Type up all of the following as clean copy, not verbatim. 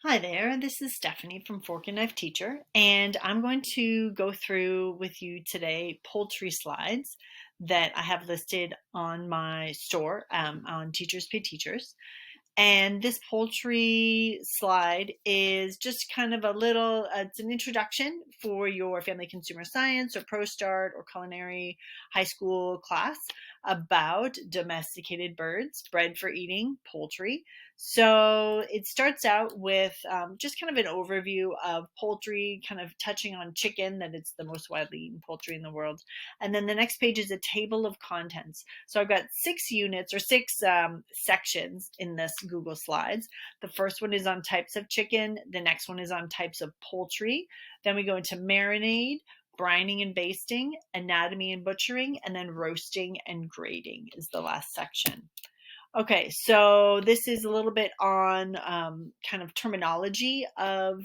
Hi there, this is Stephanie from Fork and Knife Teacher, and I'm going to go through with you today poultry slides that I have listed on my store on Teachers Pay Teachers. And this poultry slide is just kind of a little, it's an introduction for your family consumer science or ProStart or culinary high school class about domesticated birds, bred for eating, poultry. So it starts out with just kind of an overview of poultry, kind of touching on chicken, that it's the most widely eaten poultry in the world. And then the next page is a table of contents. So I've got 6 units or 6 sections in this Google Slides. The first one is on types of chicken. The next one is on types of poultry. Then we go into marinade, brining and basting, anatomy and butchering, and then roasting and grading is the last section. Okay, so this is a little bit on kind of terminology of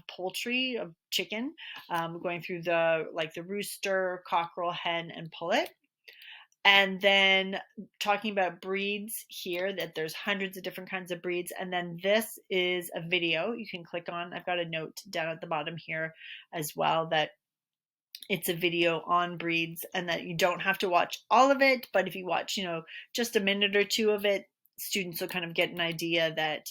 poultry, of chicken, going through the rooster, cockerel, hen, and pullet. And then talking about breeds here, that there's hundreds of different kinds of breeds. And then this is a video you can click on. I've got a note down at the bottom here as well that it's a video on breeds and that you don't have to watch all of it. But if you watch, just a minute or two of it, students will kind of get an idea that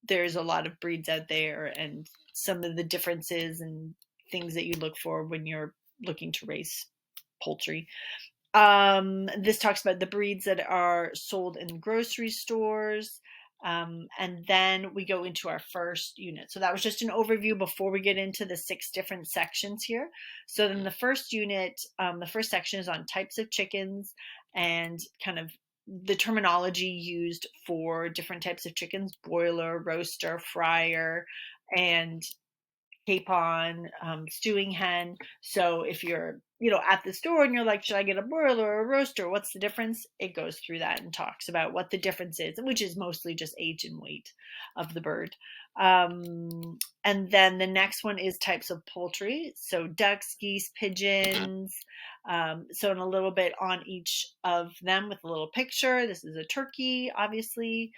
there's a lot of breeds out there and some of the differences and things that you look for when you're looking to raise poultry. This talks about the breeds that are sold in grocery stores. And then we go into our first unit. So that was just an overview before we get into the 6 different sections here. So then the first unit, the first section is on types of chickens and kind of the terminology used for different types of chickens: broiler, rooster, fryer, and capon, stewing hen. So if you're, at the store and you're like, should I get a broiler or a roaster? What's the difference? It goes through that and talks about what the difference is, which is mostly just age and weight of the bird. And then the next one is types of poultry. So ducks, geese, pigeons. So in a little bit on each of them with a little picture. This is a turkey, obviously.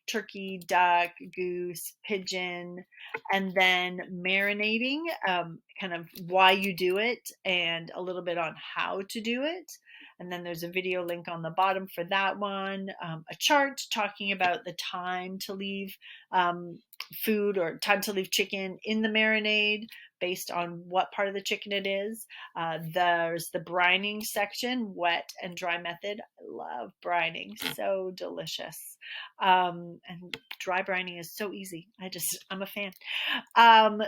Turkey, duck, goose, pigeon, and then marinating, kind of why you do it and a little bit on how to do it. And then there's a video link on the bottom for that one, a chart talking about the time to leave food or time to leave chicken in the marinade based on what part of the chicken it is. There's the brining section, wet and dry method. I love brining, so delicious. And dry brining is so easy. I'm a fan.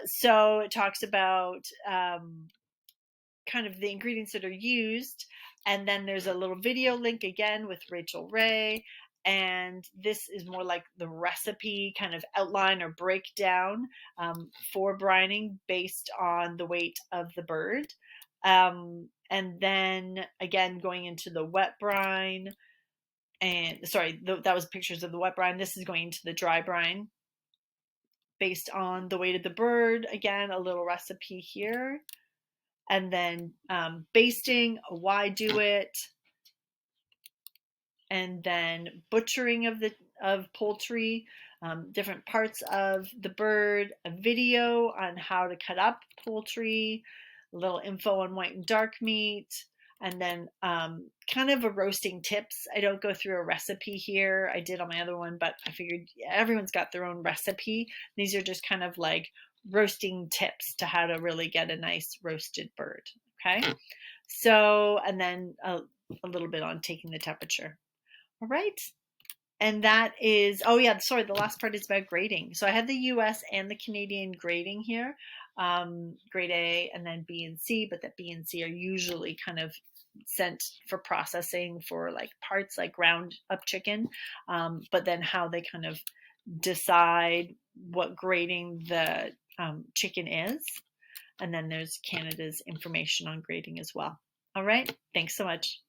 So it talks about kind of the ingredients that are used. And then there's a little video link again with Rachel Ray. And this is more like the recipe kind of outline or breakdown for brining based on the weight of the bird. And then again, going into the wet brine. And sorry, that was pictures of the wet brine. This is going into the dry brine based on the weight of the bird. Again, a little recipe here. And then basting, why do it? And then butchering of poultry, different parts of the bird, a video on how to cut up poultry, a little info on white and dark meat, and then kind of a roasting tips. I don't go through a recipe here. I did on my other one, but I figured everyone's got their own recipe. These are just kind of like roasting tips to how to really get a nice roasted bird. Okay. So, and then a little bit on taking the temperature. All right. And that is, oh yeah, sorry, the last part is about grading. So I had the US and the Canadian grading here, grade A and then B and C, but that B and C are usually kind of sent for processing for like parts like ground up chicken, but then how they kind of decide what grading the chicken is. And then there's Canada's information on grading as well. All right, thanks so much.